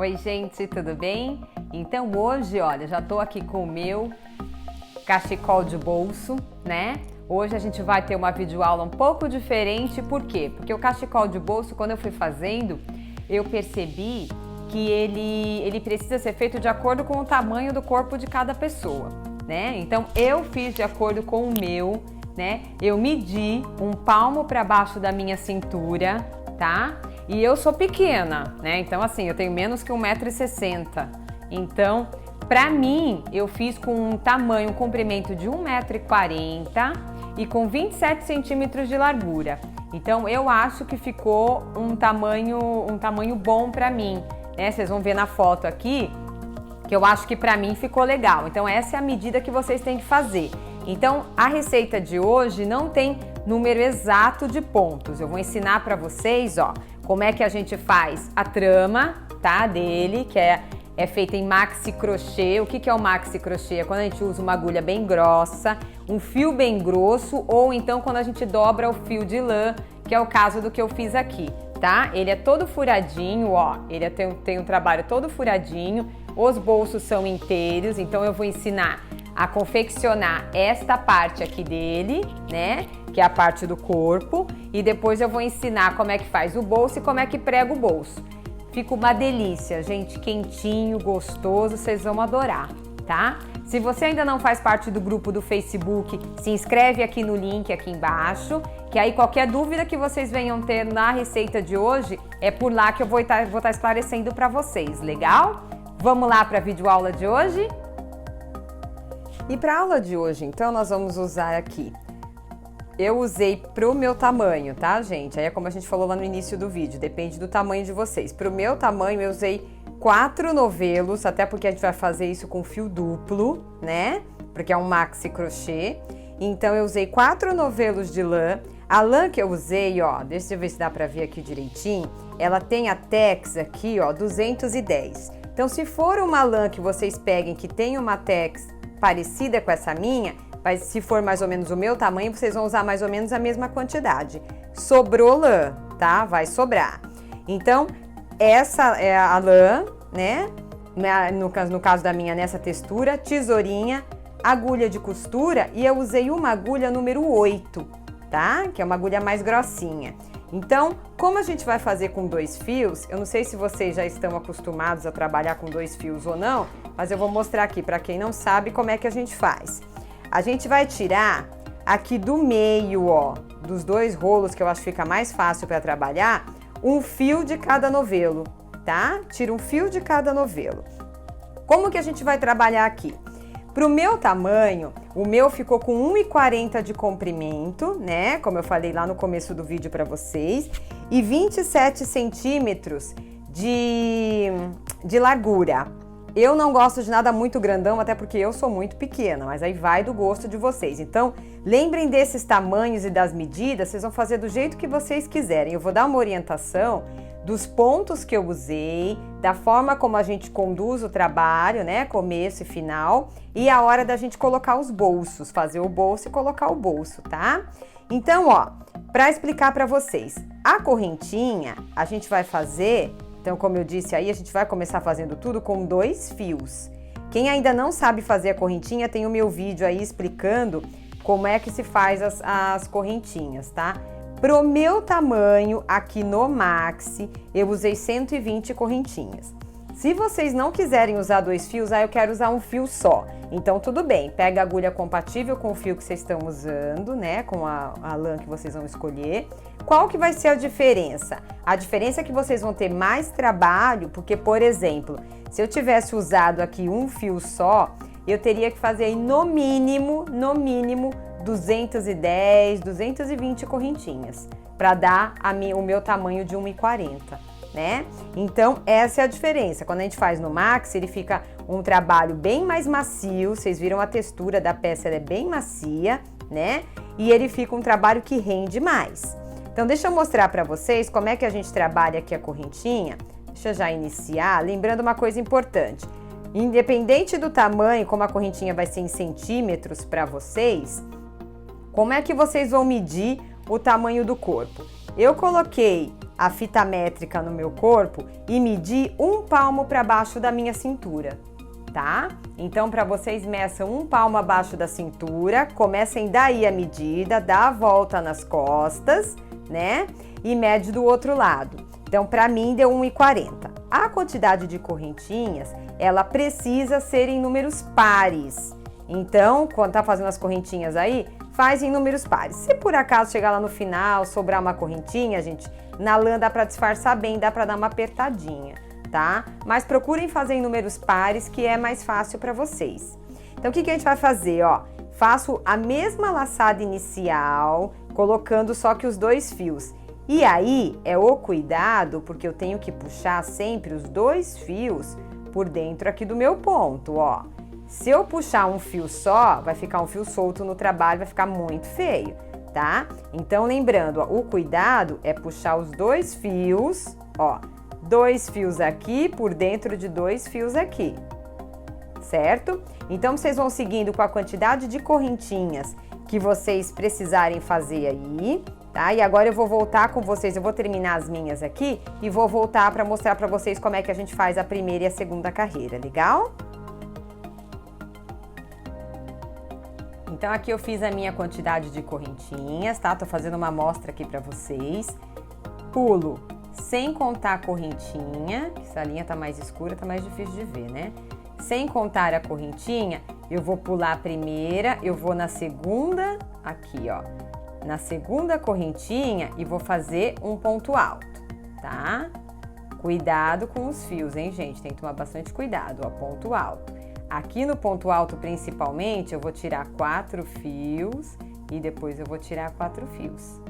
Oi, gente, tudo bem? Então hoje, olha, já tô aqui com o meu cachecol de bolso, né? Hoje a gente vai ter uma videoaula um pouco diferente, por quê? Porque o cachecol de bolso, quando eu fui fazendo, eu percebi que ele precisa ser feito de acordo com o tamanho do corpo de cada pessoa, né? Então eu fiz de acordo com o meu, né? Eu medi um palmo para baixo da minha cintura, tá? E eu sou pequena, né? Então assim, eu tenho menos que 1,60 m. Então, pra mim, eu fiz com um tamanho, um comprimento de 1,40 m e com 27 centímetros de largura. Então, eu acho que ficou um tamanho bom pra mim, né? Vocês vão ver na foto aqui que eu acho que pra mim ficou legal. Então, essa é a medida que vocês têm que fazer. Então, a receita de hoje não tem número exato de pontos. Eu vou ensinar pra vocês, ó, como é que a gente faz a trama, tá, dele, que é feita em maxi crochê. O que é o maxi crochê? É quando a gente usa uma agulha bem grossa, um fio bem grosso, ou então quando a gente dobra o fio de lã, que é o caso do que eu fiz aqui, tá? Ele é todo furadinho, ó, ele tem um trabalho todo furadinho, os bolsos são inteiros, então eu vou ensinar a confeccionar esta parte aqui dele, né? Que é a parte do corpo, e depois eu vou ensinar como é que faz o bolso e como é que prega o bolso. Fica uma delícia, gente, quentinho, gostoso, vocês vão adorar, tá? Se você ainda não faz parte do grupo do Facebook, se inscreve aqui no link aqui embaixo, que aí qualquer dúvida que vocês venham ter na receita de hoje, é por lá que eu vou estar esclarecendo para vocês, legal? Vamos lá para a videoaula de hoje? E para a aula de hoje, então, nós vamos usar aqui. Eu usei pro meu tamanho, tá, gente? Aí é como a gente falou lá no início do vídeo, depende do tamanho de vocês. Pro meu tamanho, eu usei 4 novelos, até porque a gente vai fazer isso com fio duplo, né? Porque é um maxi crochê. Então, eu usei 4 novelos de lã. A lã que eu usei, ó, deixa eu ver se dá pra ver aqui direitinho, ela tem a Tex aqui, ó, 210. Então, se for uma lã que vocês peguem que tem uma Tex parecida com essa minha, mas se for mais ou menos o meu tamanho, vocês vão usar mais ou menos a mesma quantidade. Sobrou lã, tá? Vai sobrar. Então, essa é a lã, né? No caso da minha, nessa textura, tesourinha, agulha de costura, e eu usei uma agulha número 8, tá? Que é uma agulha mais grossinha. Então, como a gente vai fazer com 2 fios, eu não sei se vocês já estão acostumados a trabalhar com 2 fios ou não, mas eu vou mostrar aqui para quem não sabe como é que a gente faz. A gente vai tirar aqui do meio, ó, dos 2 rolos, que eu acho que fica mais fácil para trabalhar, um fio de cada novelo, tá? Tira um fio de cada novelo. Como que a gente vai trabalhar aqui? Pro meu tamanho, o meu ficou com 1,40 m de comprimento, né? Como eu falei lá no começo do vídeo para vocês, e 27 centímetros de largura. Eu não gosto de nada muito grandão, até porque eu sou muito pequena, mas aí vai do gosto de vocês. Então, lembrem desses tamanhos e das medidas, vocês vão fazer do jeito que vocês quiserem. Eu vou dar uma orientação dos pontos que eu usei, da forma como a gente conduz o trabalho, né, começo e final, e a hora da gente colocar os bolsos, fazer o bolso e colocar o bolso, tá? Então, ó, para explicar para vocês, a correntinha a gente vai fazer. Então, como eu disse aí, a gente vai começar fazendo tudo com 2 fios. Quem ainda não sabe fazer a correntinha, tem o meu vídeo aí explicando como é que se faz as correntinhas, tá? Pro meu tamanho, aqui no Maxi, eu usei 120 correntinhas. Se vocês não quiserem usar 2 fios, aí eu quero usar um fio só. Então, tudo bem, pega a agulha compatível com o fio que vocês estão usando, né? Com a lã que vocês vão escolher. Qual que vai ser a diferença? A diferença é que vocês vão ter mais trabalho, porque, por exemplo, se eu tivesse usado aqui um fio só, eu teria que fazer aí no mínimo, 210, 220 correntinhas, para dar o meu tamanho de 1,40 m, né? Então, essa é a diferença. Quando a gente faz no Max, ele fica um trabalho bem mais macio, vocês viram a textura da peça, ela é bem macia, né? E ele fica um trabalho que rende mais. Então, deixa eu mostrar para vocês como é que a gente trabalha aqui a correntinha. Deixa eu já iniciar, lembrando uma coisa importante. Independente do tamanho, como a correntinha vai ser em centímetros para vocês, como é que vocês vão medir o tamanho do corpo? Eu coloquei a fita métrica no meu corpo e medir 1 palmo para baixo da minha cintura, tá? Então, para vocês, meçam 1 palmo abaixo da cintura, comecem daí a medida, dá a volta nas costas, né? E mede do outro lado. Então, para mim, deu 1,40. A quantidade de correntinhas, ela precisa ser em números pares. Então, quando tá fazendo as correntinhas aí, faz em números pares. Se por acaso chegar lá no final, sobrar uma correntinha, gente, na lã dá para disfarçar bem, dá para dar uma apertadinha, tá? Mas procurem fazer em números pares, que é mais fácil para vocês. Então, o que a gente vai fazer, ó? Faço a mesma laçada inicial, colocando só que os 2 fios. E aí, é o cuidado, porque eu tenho que puxar sempre os 2 fios por dentro aqui do meu ponto, ó. Se eu puxar um fio só, vai ficar um fio solto no trabalho, vai ficar muito feio, tá? Então, lembrando, ó, o cuidado é puxar os 2 fios, ó, 2 fios aqui por dentro de 2 fios aqui, certo? Então, vocês vão seguindo com a quantidade de correntinhas que vocês precisarem fazer aí, tá? E agora eu vou voltar com vocês, eu vou terminar as minhas aqui e vou voltar para mostrar para vocês como é que a gente faz a primeira e a segunda carreira, legal? Então, aqui eu fiz a minha quantidade de correntinhas, tá? Tô fazendo uma amostra aqui pra vocês. Pulo sem contar a correntinha, essa linha tá mais escura, tá mais difícil de ver, né? Sem contar a correntinha, eu vou pular a primeira, eu vou na segunda, aqui, ó. Na segunda correntinha e vou fazer um ponto alto, tá? Cuidado com os fios, hein, gente? Tem que tomar bastante cuidado, ó, ponto alto. Aqui no ponto alto, principalmente, eu vou tirar 4 fios e depois eu vou tirar 4 fios.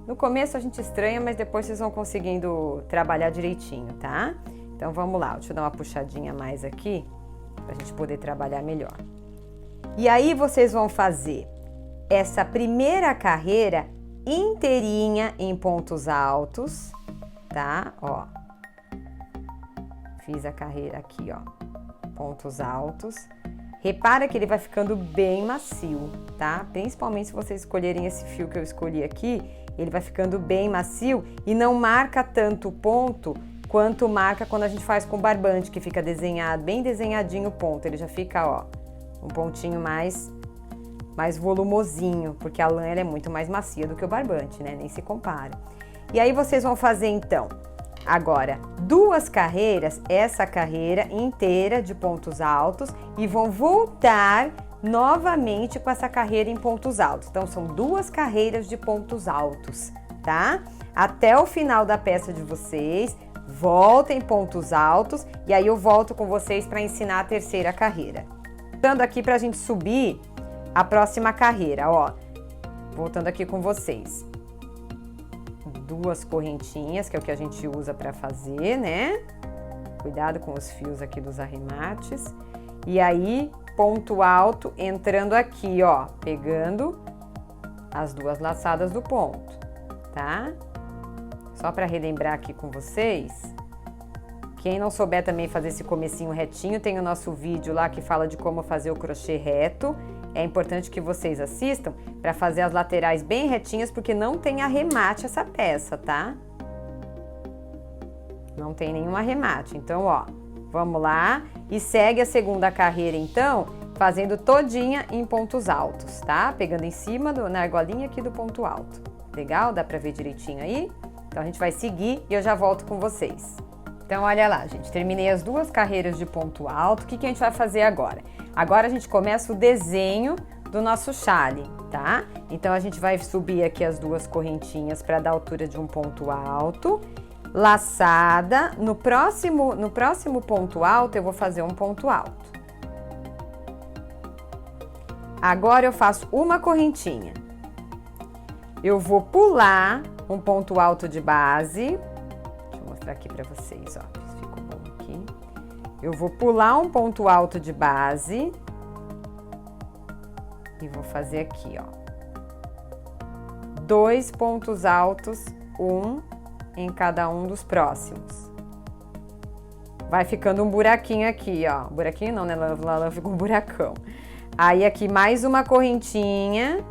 No começo a gente estranha, mas depois vocês vão conseguindo trabalhar direitinho, tá? Então vamos lá, deixa eu dar uma puxadinha mais aqui, pra gente poder trabalhar melhor. E aí vocês vão fazer essa primeira carreira inteirinha em pontos altos, tá? Ó, fiz a carreira aqui, ó. Pontos altos. Repara que ele vai ficando bem macio, tá? Principalmente se vocês escolherem esse fio que eu escolhi aqui, ele vai ficando bem macio e não marca tanto o ponto quanto marca quando a gente faz com barbante, que fica desenhado, bem desenhadinho o ponto. Ele já fica, ó, um pontinho mais volumosinho, porque a lã ela é muito mais macia do que o barbante, né? Nem se compara. E aí vocês vão fazer, então, agora 2 carreiras, essa carreira inteira de pontos altos e vão voltar novamente com essa carreira em pontos altos. Então, são 2 carreiras de pontos altos, tá? Até o final da peça de vocês, voltem pontos altos e aí eu volto com vocês para ensinar a terceira carreira. Voltando aqui para a gente subir a próxima carreira, ó. Voltando aqui com vocês. 2 correntinhas, que é o que a gente usa para fazer, né? Cuidado com os fios aqui dos arremates. E aí, ponto alto, entrando aqui, ó, pegando as 2 laçadas do ponto, tá? Só para relembrar aqui com vocês, quem não souber também fazer esse comecinho retinho, tem o nosso vídeo lá que fala de como fazer o crochê reto. É importante que vocês assistam para fazer as laterais bem retinhas, porque não tem arremate essa peça, tá? Não tem nenhum arremate. Então, ó, vamos lá e segue a segunda carreira, então, fazendo todinha em pontos altos, tá? Pegando em cima, na argolinha aqui do ponto alto. Legal? Dá pra ver direitinho aí? Então, a gente vai seguir e eu já volto com vocês. Então, olha lá, gente, terminei as 2 carreiras de ponto alto. O que a gente vai fazer agora? Agora a gente começa o desenho do nosso chale, tá? Então, a gente vai subir aqui as 2 correntinhas para dar altura de um ponto alto. Laçada. No próximo ponto alto, eu vou fazer um ponto alto. Agora, eu faço uma correntinha. Eu vou pular um ponto alto de base. Deixa eu mostrar aqui para vocês, ó. Ficou bom aqui. Eu vou pular um ponto alto de base. E vou fazer aqui, ó. 2 pontos altos, um em cada um dos próximos. Vai ficando um buraquinho aqui, ó. Buraquinho não, né? Lá fica um buracão. Aí, aqui, mais uma correntinha.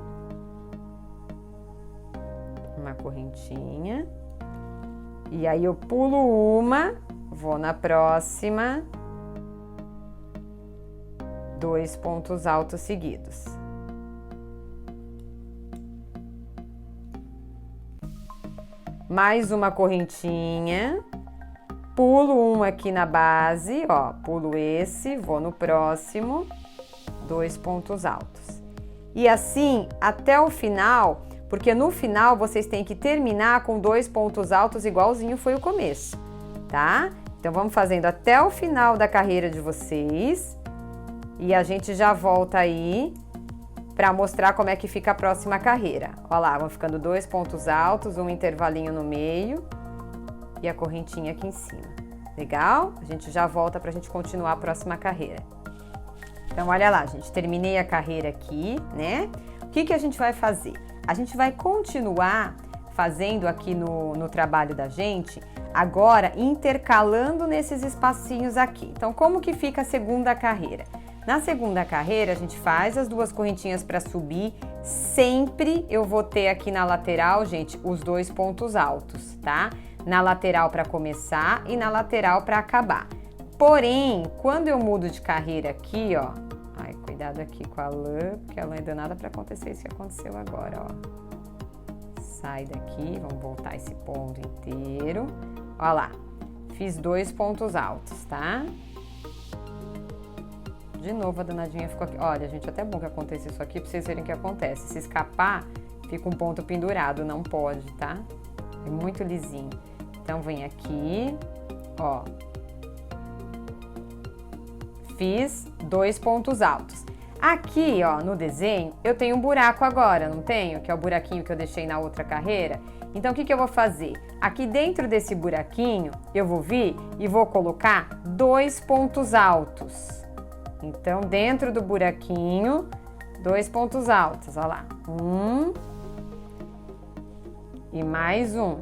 Uma correntinha. E aí eu pulo uma, vou na próxima, 2 pontos altos seguidos. Mais uma correntinha, pulo uma aqui na base, ó, pulo esse, vou no próximo, 2 pontos altos. E assim até o final, porque no final vocês têm que terminar com 2 pontos altos igualzinho foi o começo, tá? Então vamos fazendo até o final da carreira de vocês e a gente já volta aí para mostrar como é que fica a próxima carreira. Olha lá, vão ficando 2 pontos altos, um intervalinho no meio e a correntinha aqui em cima. Legal? A gente já volta para a gente continuar a próxima carreira. Então, olha lá, gente, terminei a carreira aqui, né? O que a gente vai fazer? A gente vai continuar fazendo aqui no trabalho da gente, agora intercalando nesses espacinhos aqui. Então, como que fica a segunda carreira? Na segunda carreira, a gente faz as 2 correntinhas para subir. Sempre eu vou ter aqui na lateral, gente, os 2 pontos altos, tá? Na lateral para começar e na lateral para acabar. Porém, quando eu mudo de carreira aqui, ó... Ai, cuidado aqui com a lã, porque a lã ainda nada para acontecer isso que aconteceu agora, ó. Sai daqui, vamos voltar esse ponto inteiro. Ó lá, fiz 2 pontos altos, tá? De novo a danadinha ficou aqui. Olha, gente, até bom que aconteça isso aqui pra vocês verem o que acontece. Se escapar, fica um ponto pendurado, não pode, tá? É muito lisinho. Então, vem aqui, ó. Fiz 2 pontos altos. Aqui, ó, no desenho, eu tenho um buraco agora, não tenho? Que é o buraquinho que eu deixei na outra carreira. Então, o que eu vou fazer? Aqui dentro desse buraquinho, eu vou vir e vou colocar 2 pontos altos. Então, dentro do buraquinho, 2 pontos altos, ó lá. 1 e mais 1.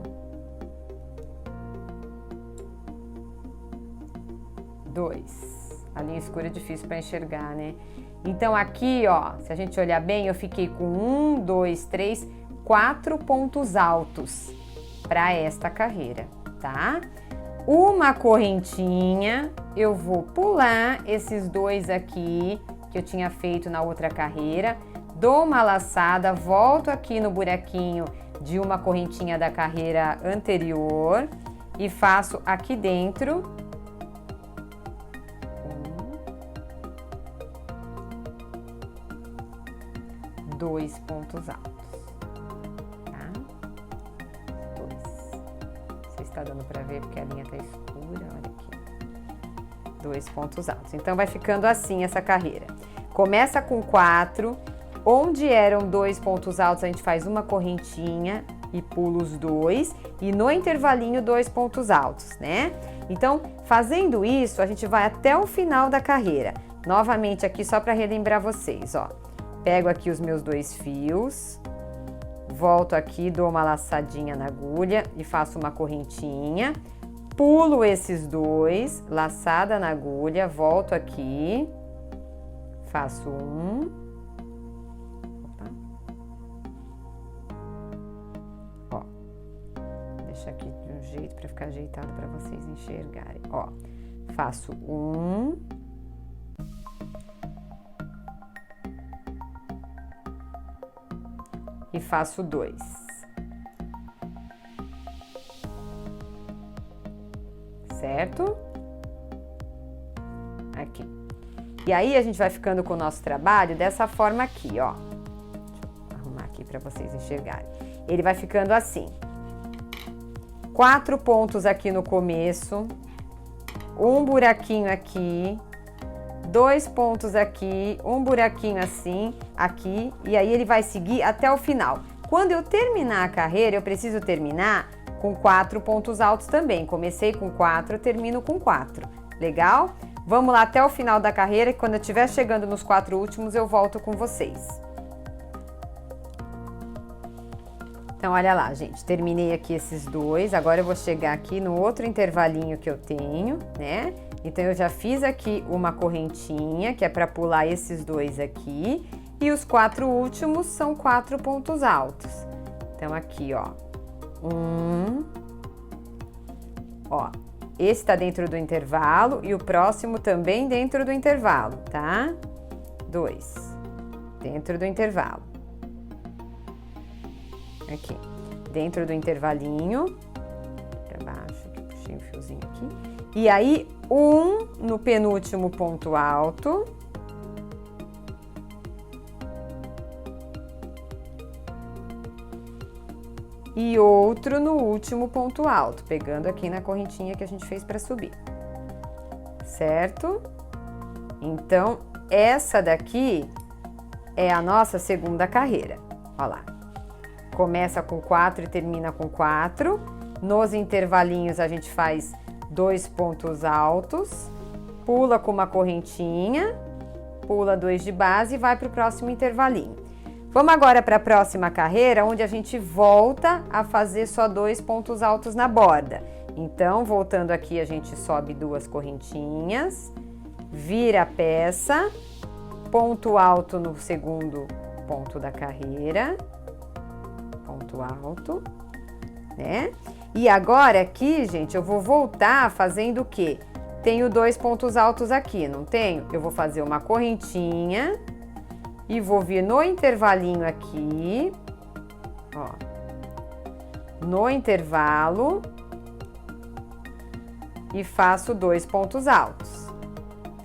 2. A linha escura é difícil para enxergar, né? Então, aqui, ó, se a gente olhar bem, eu fiquei com 1, 2, 3, 4 pontos altos para esta carreira, tá? Uma correntinha, eu vou pular esses 2 aqui que eu tinha feito na outra carreira, dou uma laçada, volto aqui no buraquinho de uma correntinha da carreira anterior e faço aqui dentro 2 pontos altos, tá? 2. Não sei se tá dando pra ver porque a linha tá escura, olha aqui. 2 pontos altos. Então, vai ficando assim essa carreira. Começa com 4, onde eram 2 pontos altos, a gente faz uma correntinha e pula os 2, e no intervalinho 2 pontos altos, né? Então, fazendo isso, a gente vai até o final da carreira. Novamente aqui, só para relembrar vocês, ó. Pego aqui os meus 2 fios, volto aqui, dou uma laçadinha na agulha e faço uma correntinha, pulo esses 2, laçada na agulha, volto aqui, faço 1, ó, deixa aqui de um jeito para ficar ajeitado para vocês enxergarem, ó, faço 1, e faço 2. Certo? Aqui. E aí, a gente vai ficando com o nosso trabalho dessa forma aqui, ó. Deixa eu arrumar aqui para vocês enxergarem. Ele vai ficando assim. 4 pontos aqui no começo, um buraquinho aqui, 2 pontos aqui, um buraquinho assim, aqui, e aí ele vai seguir até o final. Quando eu terminar a carreira, eu preciso terminar com 4 pontos altos também. Comecei com 4, termino com 4. Legal? Vamos lá até o final da carreira, que quando eu estiver chegando nos 4 últimos, eu volto com vocês. Então, olha lá, gente, terminei aqui esses 2, agora eu vou chegar aqui no outro intervalinho que eu tenho, né? Então, eu já fiz aqui uma correntinha, que é para pular esses 2 aqui, e os 4 últimos são 4 pontos altos. Então, aqui, ó, 1 Ó, esse tá dentro do intervalo e o próximo também dentro do intervalo, tá? 2, dentro do intervalo. Aqui, dentro do intervalinho, pra baixo, aqui, puxei um fiozinho aqui. E aí, no penúltimo ponto alto. E outro no último ponto alto, pegando aqui na correntinha que a gente fez para subir. Certo? Então, essa daqui é a nossa segunda carreira. Olha lá. Começa com 4 e termina com 4. Nos intervalinhos a gente faz 2 pontos altos, pula com uma correntinha, pula 2 de base e vai para o próximo intervalinho. Vamos agora para a próxima carreira, onde a gente volta a fazer só 2 pontos altos na borda. Então, voltando aqui, a gente sobe 2 correntinhas, vira a peça, ponto alto no segundo ponto da carreira, ponto alto, né? E agora aqui, gente, eu vou voltar fazendo o quê? Tenho 2 pontos altos aqui, não tenho? Eu vou fazer uma correntinha e vou vir no intervalinho aqui, ó, no intervalo e faço 2 pontos altos.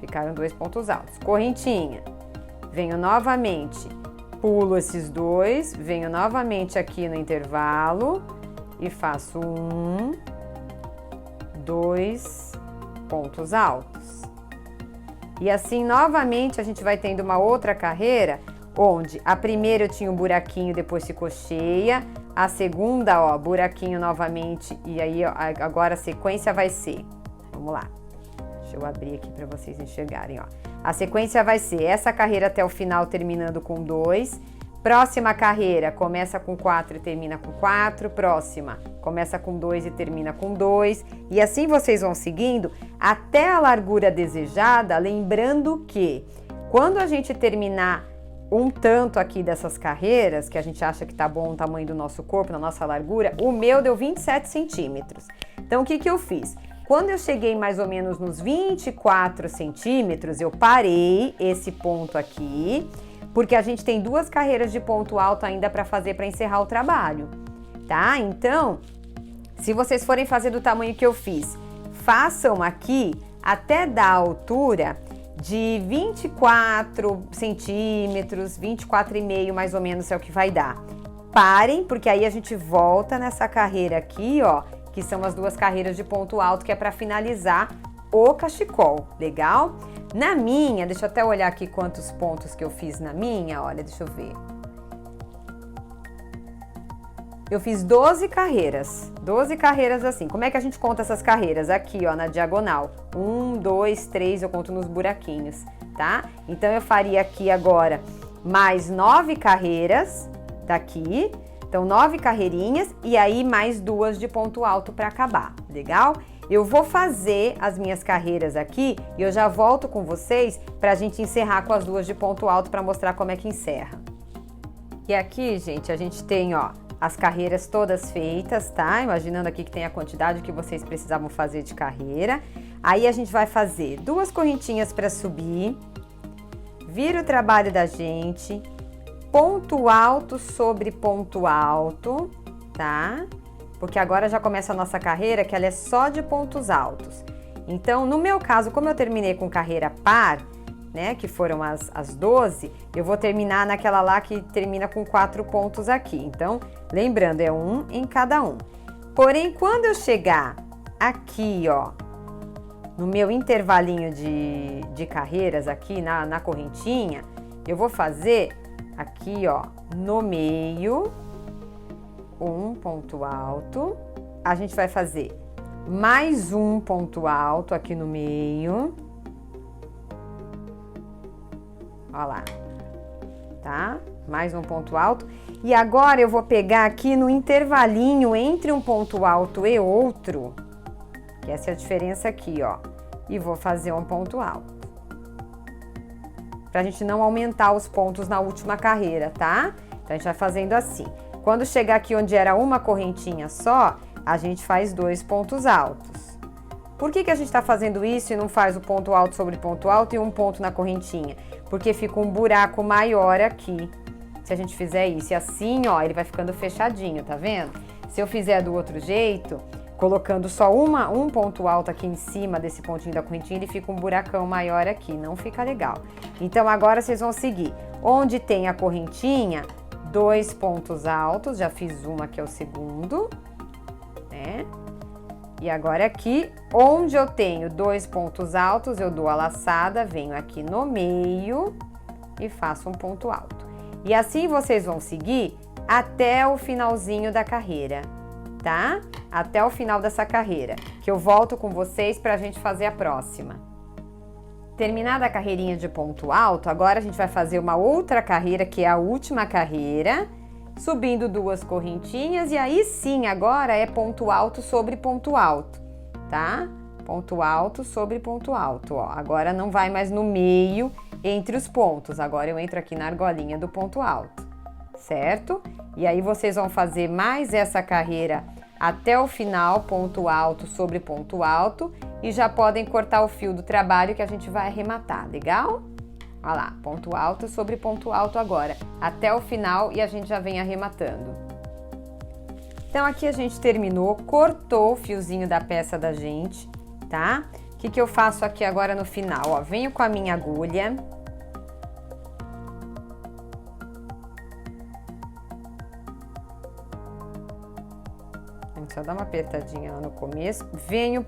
Ficaram 2 pontos altos. Correntinha. Venho novamente, pulo esses 2, venho novamente aqui no intervalo e faço 1, 2 pontos altos. E assim, novamente, a gente vai tendo uma outra carreira, onde a primeira eu tinha um buraquinho, depois ficou cheia. A segunda, ó, buraquinho novamente. E aí, ó, agora a sequência vai ser... Vamos lá. Deixa eu abrir aqui para vocês enxergarem, ó. A sequência vai ser essa carreira até o final, terminando com 2. Próxima carreira, começa com 4 e termina com 4. Próxima, começa com 2 e termina com 2. E assim vocês vão seguindo até a largura desejada, lembrando que quando a gente terminar um tanto aqui dessas carreiras, que a gente acha que tá bom o tamanho do nosso corpo, na nossa largura, o meu deu 27 centímetros. Então, o que que eu fiz? Quando eu cheguei mais ou menos nos 24 centímetros, eu parei esse ponto aqui, porque a gente tem 2 carreiras de ponto alto ainda para fazer para encerrar o trabalho, tá? Então, se vocês forem fazer do tamanho que eu fiz, façam aqui até dar a altura de 24 centímetros, 24,5 mais ou menos é o que vai dar. Parem, porque aí a gente volta nessa carreira aqui, ó, que são as 2 carreiras de ponto alto, que é para finalizar o cachecol, legal? Na minha, deixa eu até olhar aqui quantos pontos que eu fiz na minha, olha, deixa eu ver. Eu fiz 12 carreiras assim. Como é que a gente conta essas carreiras? Aqui, ó, na diagonal. 1, 2, 3, eu conto nos buraquinhos, tá? Então, eu faria aqui agora mais 9 carreiras daqui. Então, 9 carreirinhas e aí mais 2 de ponto alto para acabar, legal? Eu vou fazer as minhas carreiras aqui e eu já volto com vocês para a gente encerrar com as 2 de ponto alto para mostrar como é que encerra. E aqui, gente, a gente tem, ó, as carreiras todas feitas, tá? Imaginando aqui que tem a quantidade que vocês precisavam fazer de carreira. Aí a gente vai fazer 2 correntinhas para subir, vira o trabalho da gente, ponto alto sobre ponto alto, tá? Porque agora já começa a nossa carreira, que ela é só de pontos altos. Então, no meu caso, como eu terminei com carreira par, né, que foram as 12, eu vou terminar naquela lá que termina com 4 pontos aqui. Então, lembrando, é 1 em cada um. Porém, quando eu chegar aqui, ó, no meu intervalinho de carreiras aqui na correntinha, eu vou fazer aqui, ó, no meio, um ponto alto, a gente vai fazer mais um ponto alto aqui no meio, ó lá, tá? Mais um ponto alto. E agora eu vou pegar aqui no intervalinho entre um ponto alto e outro, que essa é a diferença aqui, ó, e vou fazer um ponto alto. Pra gente não aumentar os pontos na última carreira, tá? Então a gente vai fazendo assim. Quando chegar aqui onde era uma correntinha só, a gente faz 2 pontos altos. Por que a gente está fazendo isso e não faz o ponto alto sobre ponto alto e um ponto na correntinha? Porque fica um buraco maior aqui, se a gente fizer isso. E assim, ó, ele vai ficando fechadinho, tá vendo? Se eu fizer do outro jeito, colocando só um ponto alto aqui em cima desse pontinho da correntinha, ele fica um buracão maior aqui, não fica legal. Então agora vocês vão seguir. Onde tem a correntinha, 2 pontos altos, já fiz uma que é o segundo, né? E agora aqui, onde eu tenho 2 pontos altos, eu dou a laçada, venho aqui no meio e faço um ponto alto. E assim vocês vão seguir até o finalzinho da carreira, tá? Até o final dessa carreira, que eu volto com vocês pra gente fazer a próxima. Terminada a carreirinha de ponto alto, agora a gente vai fazer uma outra carreira, que é a última carreira, subindo 2 correntinhas, e aí sim, agora é ponto alto sobre ponto alto, tá? Ponto alto sobre ponto alto, ó. Agora não vai mais no meio, entre os pontos, agora eu entro aqui na argolinha do ponto alto, certo? E aí vocês vão fazer mais essa carreira até o final, ponto alto sobre ponto alto, e já podem cortar o fio do trabalho que a gente vai arrematar, legal? Olha lá, ponto alto sobre ponto alto agora, até o final, e a gente já vem arrematando. Então aqui a gente terminou, cortou o fiozinho da peça da gente, tá? O que eu faço aqui agora no final? Ó, venho com a minha agulha. Só dá uma apertadinha lá no começo, venho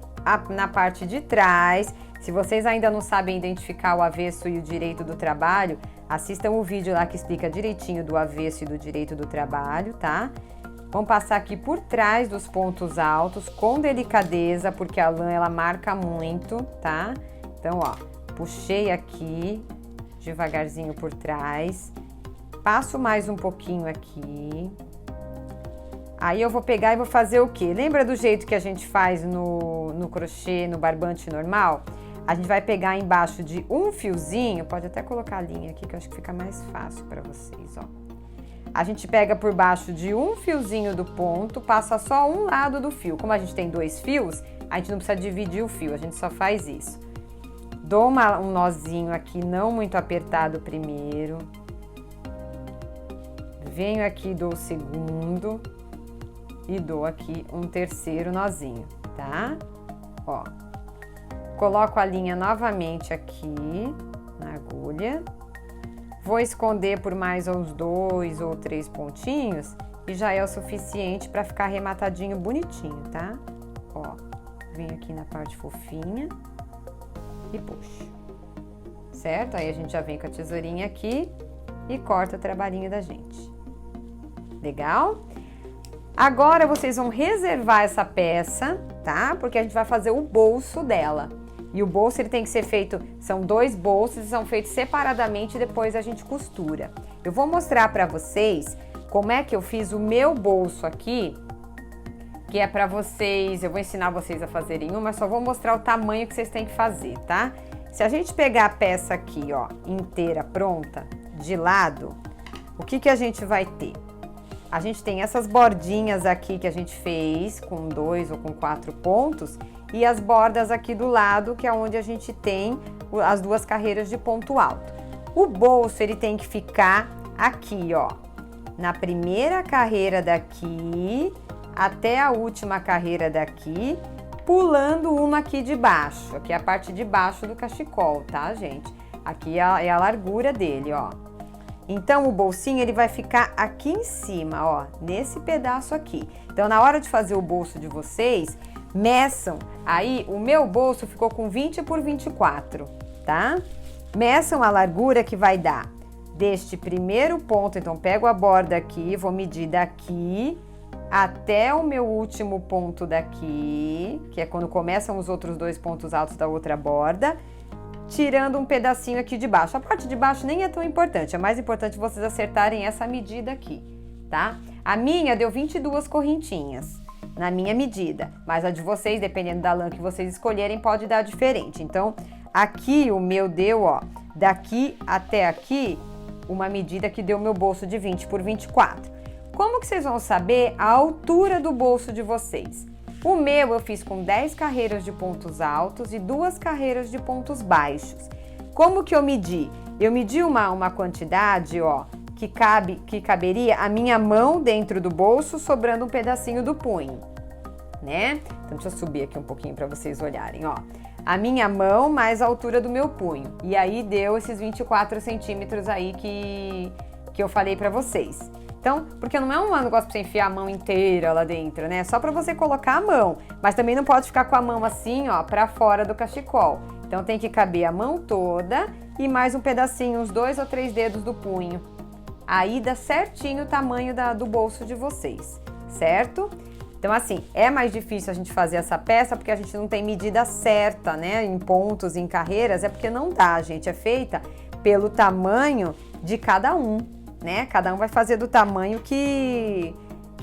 na parte de trás. Se vocês ainda não sabem identificar o avesso e o direito do trabalho, assistam o vídeo lá que explica direitinho do avesso e do direito do trabalho, tá? Vamos passar aqui por trás dos pontos altos com delicadeza, porque a lã ela marca muito, tá? Então, ó, puxei aqui devagarzinho por trás, passo mais um pouquinho aqui. Aí eu vou pegar e vou fazer o quê? Lembra do jeito que a gente faz no crochê, no barbante normal? A gente vai pegar embaixo de um fiozinho, pode até colocar a linha aqui que eu acho que fica mais fácil para vocês, ó. A gente pega por baixo de um fiozinho do ponto, passa só um lado do fio. Como a gente tem 2 fios, a gente não precisa dividir o fio, a gente só faz isso. Dou um nozinho aqui, não muito apertado primeiro. Venho aqui, dou o segundo. E dou aqui um terceiro nozinho, tá? Ó, coloco a linha novamente aqui na agulha, vou esconder por mais uns 2 ou 3 pontinhos e já é o suficiente para ficar arrematadinho bonitinho, tá? Ó, venho aqui na parte fofinha e puxo, certo? Aí a gente já vem com a tesourinha aqui e corta o trabalhinho da gente. Legal? Agora vocês vão reservar essa peça, tá? Porque a gente vai fazer o bolso dela. E o bolso ele tem que ser feito, são 2 bolsos, são feitos separadamente e depois a gente costura. Eu vou mostrar pra vocês como é que eu fiz o meu bolso aqui, que é pra vocês, eu vou ensinar vocês a fazerem mas só vou mostrar o tamanho que vocês têm que fazer, tá? Se a gente pegar a peça aqui, ó, inteira pronta, de lado, o que a gente vai ter? A gente tem essas bordinhas aqui que a gente fez com 2 ou com 4 pontos e as bordas aqui do lado, que é onde a gente tem as 2 carreiras de ponto alto. O bolso, ele tem que ficar aqui, ó, na primeira carreira daqui até a última carreira daqui, pulando uma aqui de baixo. Aqui é a parte de baixo do cachecol, tá, gente? Aqui é a largura dele, ó. Então, o bolsinho, ele vai ficar aqui em cima, ó, nesse pedaço aqui. Então, na hora de fazer o bolso de vocês, meçam. Aí, o meu bolso ficou com 20 por 24, tá? Meçam a largura que vai dar deste primeiro ponto. Então, pego a borda aqui, vou medir daqui até o meu último ponto daqui, que é quando começam os outros 2 pontos altos da outra borda, tirando um pedacinho aqui de baixo. A parte de baixo nem é tão importante, é mais importante vocês acertarem essa medida aqui, tá? A minha deu 22 correntinhas na minha medida, mas a de vocês, dependendo da lã que vocês escolherem, pode dar diferente. Então, aqui o meu deu, ó, daqui até aqui, uma medida que deu meu bolso de 20 por 24. Como que vocês vão saber a altura do bolso de vocês? O meu eu fiz com 10 carreiras de pontos altos e 2 carreiras de pontos baixos. Como que eu medi? Eu medi uma quantidade, ó, que caberia a minha mão dentro do bolso, sobrando um pedacinho do punho, né? Então deixa eu subir aqui um pouquinho para vocês olharem, ó. A minha mão mais a altura do meu punho. E aí deu esses 24 centímetros aí que eu falei para vocês. Então, porque não é um negócio pra você enfiar a mão inteira lá dentro, né? É só pra você colocar a mão. Mas também não pode ficar com a mão assim, ó, pra fora do cachecol. Então tem que caber a mão toda e mais um pedacinho, uns 2 ou 3 dedos do punho. Aí dá certinho o tamanho do bolso de vocês, certo? Então assim, é mais difícil a gente fazer essa peça porque a gente não tem medida certa, né? Em pontos, em carreiras, é porque não dá, gente. É feita pelo tamanho de cada um, né? Cada um vai fazer do tamanho que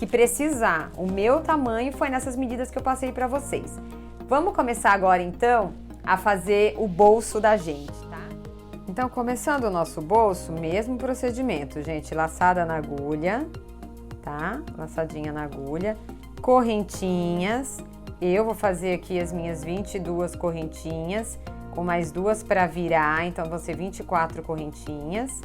precisar. O meu tamanho foi nessas medidas que eu passei para vocês. Vamos começar agora então a fazer o bolso da gente, tá? Então, começando o nosso bolso, mesmo procedimento, gente, laçada na agulha, tá? Laçadinha na agulha, correntinhas. Eu vou fazer aqui as minhas 22 correntinhas, com mais 2 para virar, então vão ser 24 correntinhas.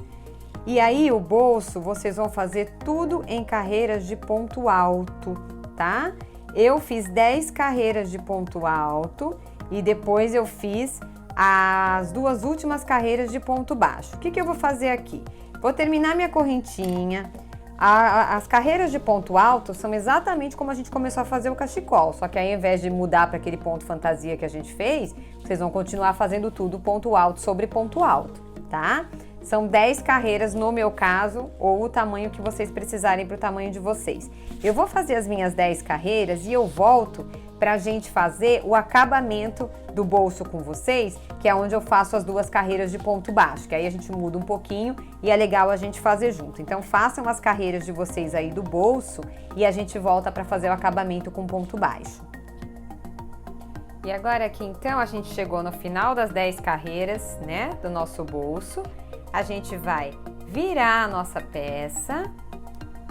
E aí o bolso vocês vão fazer tudo em carreiras de ponto alto, tá? Eu fiz 10 carreiras de ponto alto e depois eu fiz as 2 últimas carreiras de ponto baixo. O que eu vou fazer aqui? Vou terminar minha correntinha. As carreiras de ponto alto são exatamente como a gente começou a fazer o cachecol, só que aí ao invés de mudar para aquele ponto fantasia que a gente fez, vocês vão continuar fazendo tudo ponto alto sobre ponto alto, tá? São 10 carreiras no meu caso, ou o tamanho que vocês precisarem para o tamanho de vocês. Eu vou fazer as minhas 10 carreiras e eu volto para a gente fazer o acabamento do bolso com vocês, que é onde eu faço as 2 carreiras de ponto baixo, que aí a gente muda um pouquinho e é legal a gente fazer junto. Então façam as carreiras de vocês aí do bolso e a gente volta para fazer o acabamento com ponto baixo. E agora aqui então a gente chegou no final das 10 carreiras, né, do nosso bolso. A gente vai virar a nossa peça,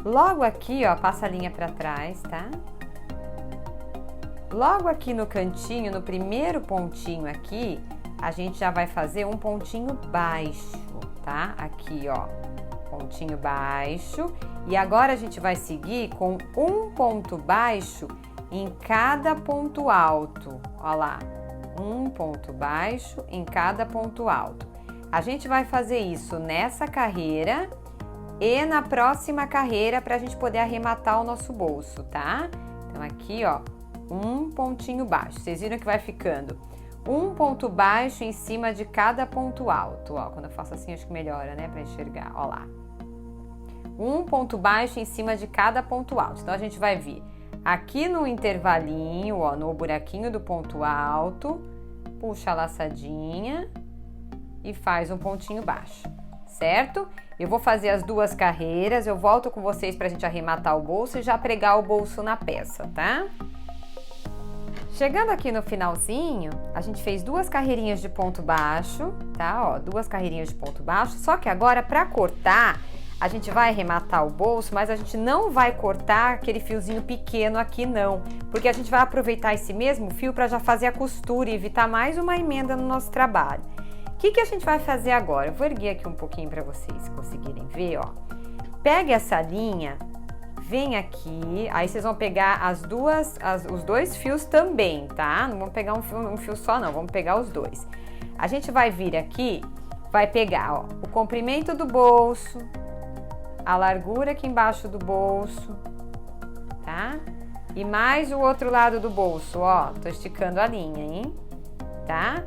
logo aqui, ó, passa a linha para trás, tá? Logo aqui no cantinho, no primeiro pontinho aqui, a gente já vai fazer um pontinho baixo, tá? Aqui, ó, pontinho baixo. E agora a gente vai seguir com um ponto baixo em cada ponto alto, ó lá, um ponto baixo em cada ponto alto. A gente vai fazer isso nessa carreira e na próxima carreira para a gente poder arrematar o nosso bolso, tá? Então aqui, ó, um pontinho baixo. Vocês viram que vai ficando um ponto baixo em cima de cada ponto alto, ó. Quando eu faço assim, acho que melhora, né, para enxergar, ó lá. Um ponto baixo em cima de cada ponto alto. Então a gente vai vir aqui no intervalinho, ó, no buraquinho do ponto alto, puxa a laçadinha e faz um pontinho baixo, certo? Eu vou fazer as 2 carreiras, eu volto com vocês pra gente arrematar o bolso e já pregar o bolso na peça, tá? Chegando aqui no finalzinho, a gente fez 2 carreirinhas de ponto baixo, tá? Ó, 2 carreirinhas de ponto baixo, só que agora pra cortar, a gente vai arrematar o bolso, mas a gente não vai cortar aquele fiozinho pequeno aqui não, porque a gente vai aproveitar esse mesmo fio pra já fazer a costura e evitar mais uma emenda no nosso trabalho. O que a gente vai fazer agora? Eu vou erguer aqui um pouquinho para vocês conseguirem ver, ó. Pegue essa linha, vem aqui, aí vocês vão pegar os 2 fios também, tá? Não vamos pegar um fio só não, vamos pegar os 2. A gente vai vir aqui, vai pegar, ó, o comprimento do bolso, a largura aqui embaixo do bolso, tá? E mais o outro lado do bolso, ó, tô esticando a linha, hein? Tá?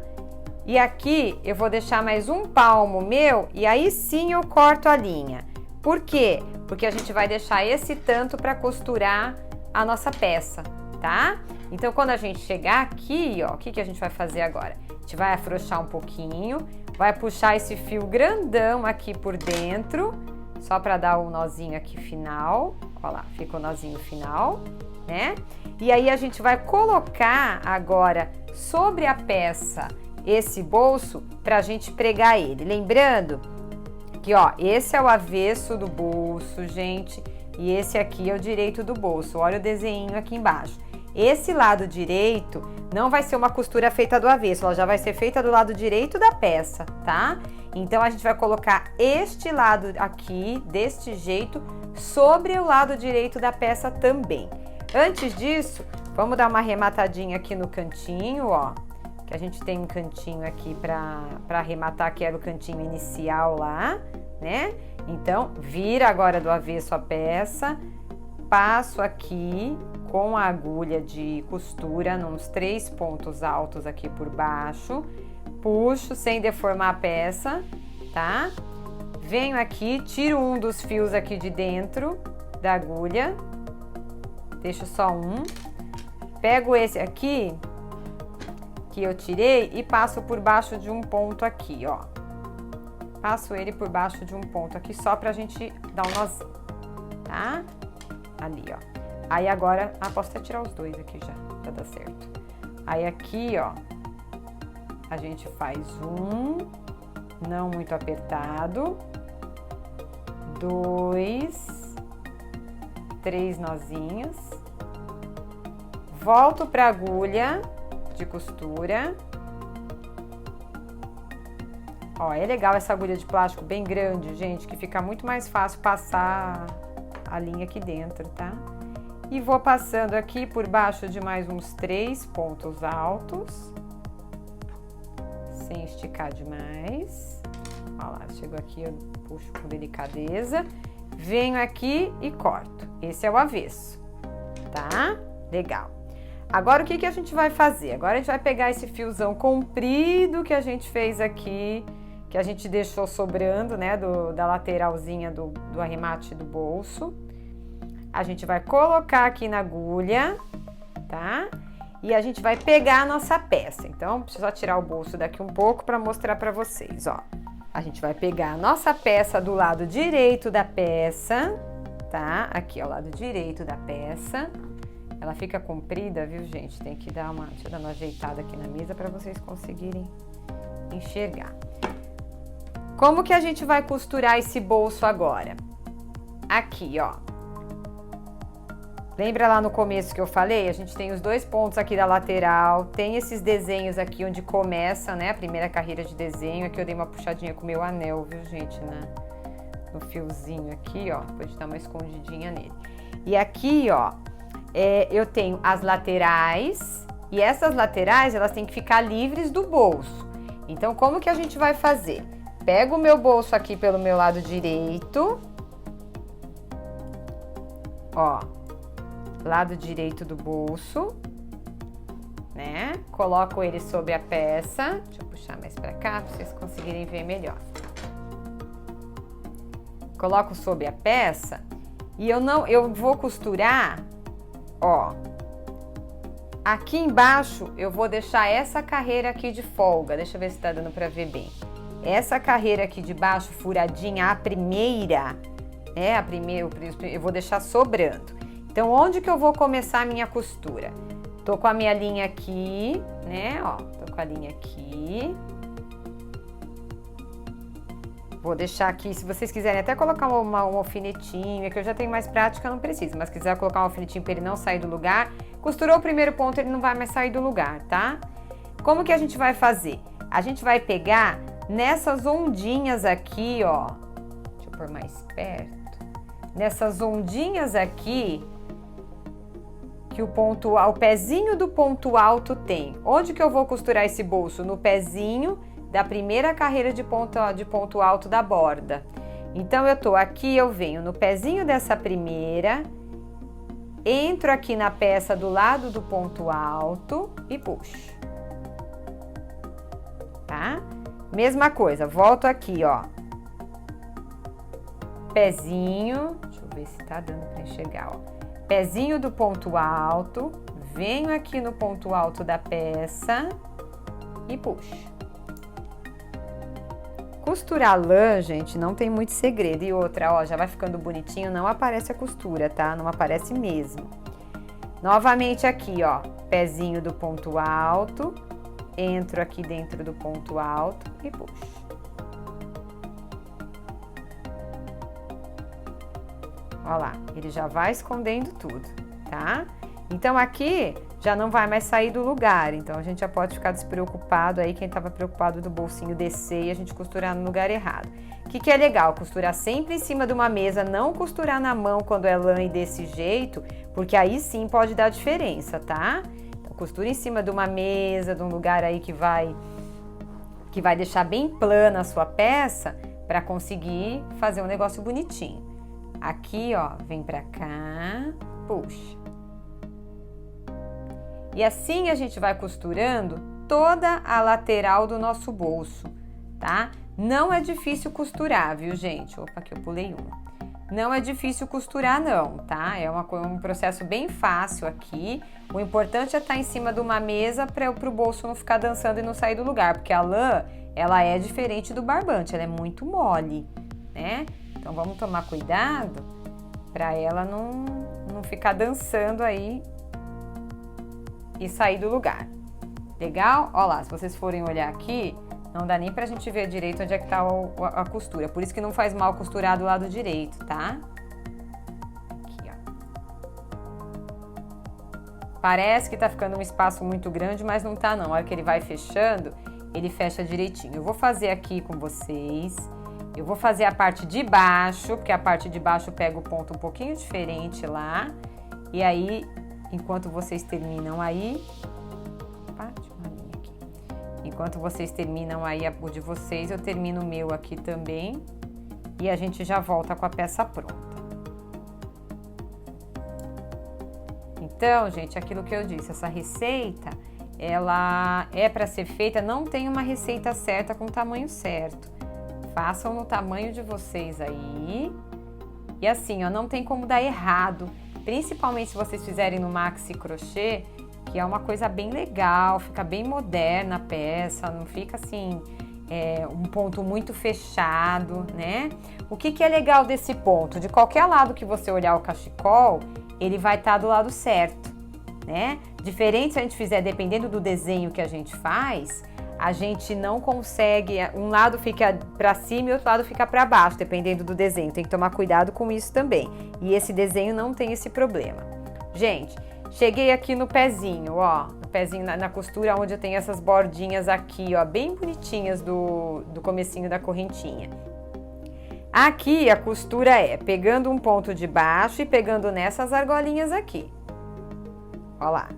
E aqui eu vou deixar mais um palmo meu e aí sim eu corto a linha. Por quê? Porque a gente vai deixar esse tanto para costurar a nossa peça, tá? Então quando a gente chegar aqui, ó, o que a gente vai fazer agora? A gente vai afrouxar um pouquinho, vai puxar esse fio grandão aqui por dentro, só para dar um nozinho aqui final, ó lá, fica o nozinho final, né? E aí a gente vai colocar agora sobre a peça esse bolso pra gente pregar ele. Lembrando que, ó, esse é o avesso do bolso, gente, e esse aqui é o direito do bolso. Olha o desenho aqui embaixo. Esse lado direito não vai ser uma costura feita do avesso, ela já vai ser feita do lado direito da peça, tá? Então, a gente vai colocar este lado aqui, deste jeito, sobre o lado direito da peça também. Antes disso, vamos dar uma arrematadinha aqui no cantinho, ó. Que a gente tem um cantinho aqui pra arrematar, que era o cantinho inicial lá, né? Então, vira agora do avesso a peça, passo aqui com a agulha de costura nos 3 pontos altos aqui por baixo, puxo sem deformar a peça, tá? Venho aqui, tiro um dos fios aqui de dentro da agulha, deixo só um, pego esse aqui que eu tirei e passo por baixo de um ponto aqui, ó. Passo ele por baixo de um ponto aqui só pra gente dar um nozinho, tá? Ali, ó. Aí agora, posso até tirar os dois aqui já, pra dar certo. Aí aqui, ó, a gente faz um, não muito apertado, 2, 3 nozinhos, volto pra agulha de costura. Ó, é legal essa agulha de plástico bem grande, gente, que fica muito mais fácil passar a linha aqui dentro, tá? E vou passando aqui por baixo de mais uns 3 pontos altos, sem esticar demais. Ó lá, chego aqui, eu puxo com delicadeza, venho aqui e corto. Esse é o avesso, tá? Legal. Agora, o que a gente vai fazer? Agora a gente vai pegar esse fiozão comprido que a gente fez aqui, que a gente deixou sobrando, né, da lateralzinha do arremate do bolso. A gente vai colocar aqui na agulha, tá? E a gente vai pegar a nossa peça. Então, preciso só tirar o bolso daqui um pouco para mostrar para vocês, ó. A gente vai pegar a nossa peça do lado direito da peça, tá? Aqui, ó, lado direito da peça. Ela fica comprida, viu, gente? Tem que dar deixa eu dar uma ajeitada aqui na mesa para vocês conseguirem enxergar. Como que a gente vai costurar esse bolso agora? Aqui, ó. Lembra lá no começo que eu falei? A gente tem os 2 pontos aqui da lateral, tem esses desenhos aqui onde começa, né, a primeira carreira de desenho. Aqui eu dei uma puxadinha com o meu anel, viu, gente, no fiozinho aqui, ó, depois de dar uma escondidinha nele. E aqui, ó, eu tenho as laterais, e essas laterais, elas têm que ficar livres do bolso. Então, como que a gente vai fazer? Pego o meu bolso aqui pelo meu lado direito, ó, lado direito do bolso, né? Coloco ele sobre a peça. Deixa eu puxar mais pra cá pra vocês conseguirem ver melhor. Coloco sobre a peça e eu vou costurar, ó. Aqui embaixo eu vou deixar essa carreira aqui de folga. Deixa eu ver se tá dando pra ver bem. Essa carreira aqui de baixo, furadinha, a primeira, eu vou deixar sobrando. Então, onde que eu vou começar a minha costura? Tô com a minha linha aqui, né, ó, tô com a linha aqui. Vou deixar aqui, se vocês quiserem até colocar um alfinetinho, que eu já tenho mais prática, não preciso, mas quiser colocar um alfinetinho para ele não sair do lugar, costurou o primeiro ponto, ele não vai mais sair do lugar, tá? Como que a gente vai fazer? A gente vai pegar nessas ondinhas aqui, ó, deixa eu pôr mais perto, nessas ondinhas aqui, que o pezinho do ponto alto tem. Onde que eu vou costurar esse bolso? No pezinho da primeira carreira de ponto alto da borda. Então, eu tô aqui, eu venho no pezinho dessa primeira, entro aqui na peça do lado do ponto alto e puxo. Tá? Mesma coisa, volto aqui, ó. Pezinho, deixa eu ver se tá dando pra enxergar, ó. Pezinho do ponto alto, venho aqui no ponto alto da peça e puxo. Costurar lã, gente, não tem muito segredo. E outra, ó, já vai ficando bonitinho, não aparece a costura, tá? Não aparece mesmo. Novamente aqui, ó, pezinho do ponto alto, entro aqui dentro do ponto alto e puxo. Ó lá, ele já vai escondendo tudo, tá? Então aqui já não vai mais sair do lugar, então a gente já pode ficar despreocupado aí, quem estava preocupado do bolsinho descer e a gente costurar no lugar errado. O que é legal? Costurar sempre em cima de uma mesa, não costurar na mão quando é lã e desse jeito, porque aí sim pode dar diferença, tá? Então costura em cima de uma mesa, de um lugar aí que vai deixar bem plana a sua peça, para conseguir fazer um negócio bonitinho. Aqui, ó, vem pra cá, puxa. E assim a gente vai costurando toda a lateral do nosso bolso, tá? Não é difícil costurar, viu, gente? Opa, aqui eu pulei uma. Não é difícil costurar, não, tá? É um processo bem fácil aqui. O importante é estar em cima de uma mesa para o bolso não ficar dançando e não sair do lugar, porque a lã, ela é diferente do barbante, ela é muito mole, né? Então vamos tomar cuidado para ela não ficar dançando aí e sair do lugar. Legal? Ó lá, se vocês forem olhar aqui, não dá nem pra gente ver direito onde é que tá a costura. Por isso que não faz mal costurar do lado direito, tá? Aqui, ó. Parece que tá ficando um espaço muito grande, mas não tá não. A hora que ele vai fechando, ele fecha direitinho. Eu vou fazer aqui com vocês. Eu vou fazer a parte de baixo, porque a parte de baixo pega o ponto um pouquinho diferente lá. E aí, enquanto vocês terminam aí... Enquanto vocês terminam aí o de vocês, eu termino o meu aqui também. E a gente já volta com a peça pronta. Então, gente, aquilo que eu disse, essa receita, ela é para ser feita, não tem uma receita certa com o tamanho certo. Façam no tamanho de vocês aí. E assim, ó, não tem como dar errado. Principalmente se vocês fizerem no maxi crochê, que é uma coisa bem legal, fica bem moderna a peça, não fica assim, um ponto muito fechado, né? O que é legal desse ponto? De qualquer lado que você olhar o cachecol, ele vai estar do lado certo, né? Diferente se a gente fizer, dependendo do desenho que a gente faz, a gente não consegue, um lado fica para cima e outro lado fica para baixo, dependendo do desenho. Tem que tomar cuidado com isso também. E esse desenho não tem esse problema. Gente, cheguei aqui no pezinho, ó, no pezinho na costura onde eu tenho essas bordinhas aqui, ó, bem bonitinhas do comecinho da correntinha. Aqui a costura é pegando um ponto de baixo e pegando nessas argolinhas aqui. Ó lá,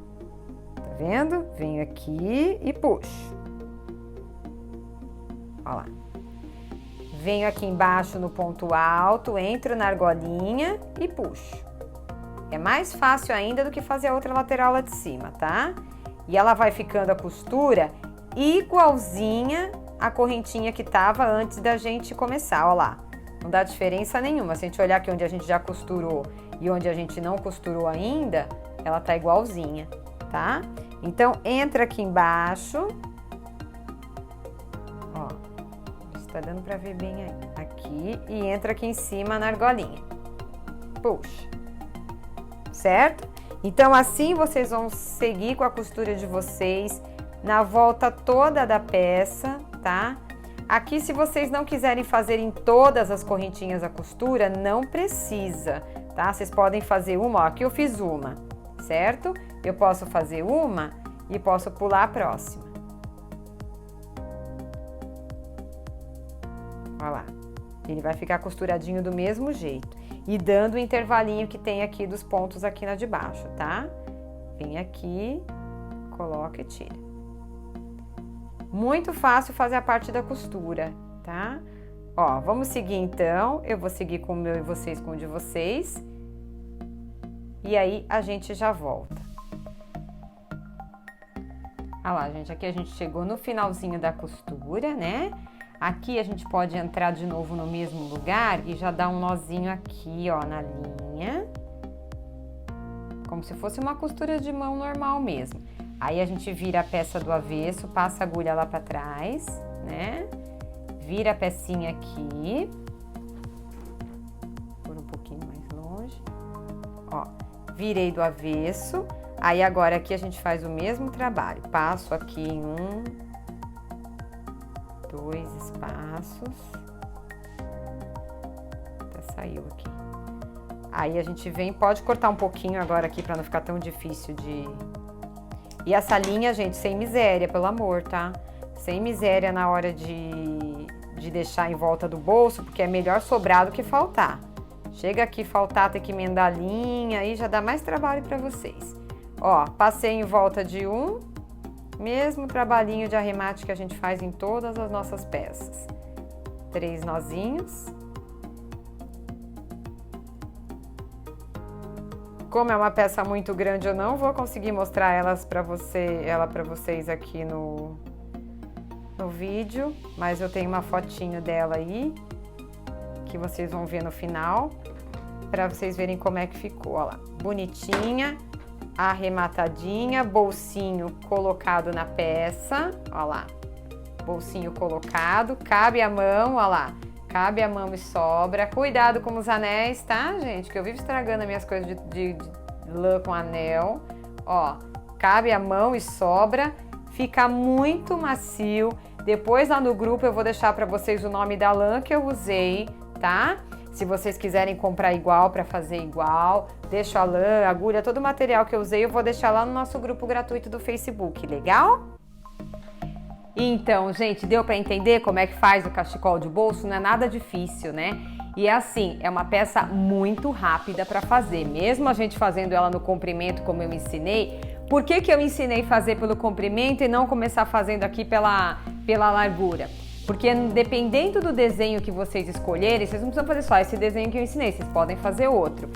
tá vendo? Venho aqui e puxo. Ó lá. Venho aqui embaixo no ponto alto, entro na argolinha e puxo. É mais fácil ainda do que fazer a outra lateral lá de cima, tá? E ela vai ficando a costura igualzinha à correntinha que tava antes da gente começar, ó lá. Não dá diferença nenhuma. Se a gente olhar aqui onde a gente já costurou e onde a gente não costurou ainda, ela tá igualzinha, tá? Então, entra aqui embaixo. Ó, está dando pra ver bem aí. Aqui, e entra aqui em cima na argolinha. Puxa. Certo? Então, assim vocês vão seguir com a costura de vocês na volta toda da peça, tá? Aqui, se vocês não quiserem fazer em todas as correntinhas a costura, não precisa, tá? Vocês podem fazer uma, ó, aqui eu fiz uma, certo? Eu posso fazer uma e posso pular a próxima. Olha lá. Ele vai ficar costuradinho do mesmo jeito. E dando o intervalinho que tem aqui dos pontos aqui na de baixo, tá? Vem aqui, coloca e tira. Muito fácil fazer a parte da costura, tá? Ó, vamos seguir então. Eu vou seguir com o meu e vocês com o de vocês. E aí a gente já volta. Olha lá, gente, aqui a gente chegou no finalzinho da costura, né? Aqui a gente pode entrar de novo no mesmo lugar e já dar um nozinho aqui, ó, na linha. Como se fosse uma costura de mão normal mesmo. Aí a gente vira a peça do avesso, passa a agulha lá pra trás, né? Vira a pecinha aqui. Por um pouquinho mais longe. Ó, virei do avesso. Aí agora aqui a gente faz o mesmo trabalho. Passo aqui em 2 espaços, até saiu aqui, Aí a gente vem, pode cortar um pouquinho agora aqui pra não ficar tão difícil de... E essa linha, gente, sem miséria, pelo amor, tá? Sem miséria na hora de deixar em volta do bolso, porque é melhor sobrar do que faltar. Chega aqui faltar, ter que emendar a linha, aí já dá mais trabalho pra vocês. Ó, passei em volta de um, mesmo trabalhinho de arremate que a gente faz em todas as nossas peças. 3 nozinhos. Como é uma peça muito grande, eu não vou conseguir mostrar ela para vocês aqui no vídeo, mas eu tenho uma fotinho dela aí, que vocês vão ver no final, para vocês verem como é que ficou, ó lá. Bonitinha, arrematadinha, bolsinho colocado na peça, ó lá. Bolsinho colocado, cabe a mão, ó lá. Cabe a mão e sobra. Cuidado com os anéis, tá, gente? Que eu vivo estragando as minhas coisas de lã com anel. Ó, cabe a mão e sobra. Fica muito macio. Depois lá no grupo eu vou deixar pra vocês o nome da lã que eu usei, tá? Se vocês quiserem comprar igual pra fazer igual, deixo a lã, a agulha, todo o material que eu usei eu vou deixar lá no nosso grupo gratuito do Facebook, legal? Então, gente, deu para entender como é que faz o cachecol de bolso? Não é nada difícil, né? E é assim, é uma peça muito rápida para fazer. Mesmo a gente fazendo ela no comprimento, como eu ensinei, por que eu ensinei a fazer pelo comprimento e não começar fazendo aqui pela largura? Porque dependendo do desenho que vocês escolherem, vocês não precisam fazer só esse desenho que eu ensinei, vocês podem fazer outro.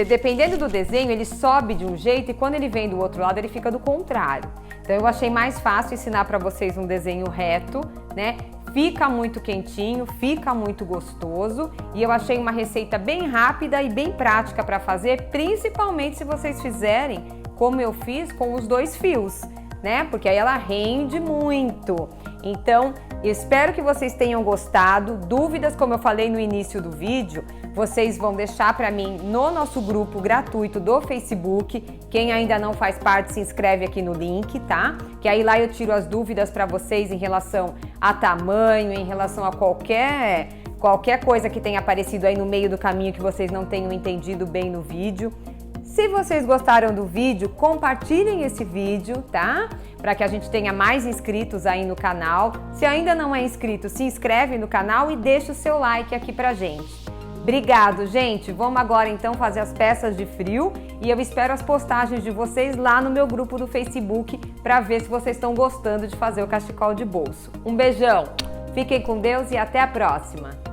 Dependendo do desenho, ele sobe de um jeito e quando ele vem do outro lado, ele fica do contrário. Então eu achei mais fácil ensinar para vocês um desenho reto, né? Fica muito quentinho, fica muito gostoso e eu achei uma receita bem rápida e bem prática para fazer, principalmente se vocês fizerem como eu fiz com os 2 fios, né? Porque aí ela rende muito. Então, eu espero que vocês tenham gostado. Dúvidas, como eu falei no início do vídeo, vocês vão deixar para mim no nosso grupo gratuito do Facebook. Quem ainda não faz parte, se inscreve aqui no link, tá? Que aí lá eu tiro as dúvidas para vocês em relação a tamanho, em relação a qualquer coisa que tenha aparecido aí no meio do caminho que vocês não tenham entendido bem no vídeo. Se vocês gostaram do vídeo, compartilhem esse vídeo, tá? Para que a gente tenha mais inscritos aí no canal. Se ainda não é inscrito, se inscreve no canal e deixa o seu like aqui pra gente. Obrigado, gente! Vamos agora então fazer as peças de frio e eu espero as postagens de vocês lá no meu grupo do Facebook para ver se vocês estão gostando de fazer o cachecol de bolso. Um beijão! Fiquem com Deus e até a próxima!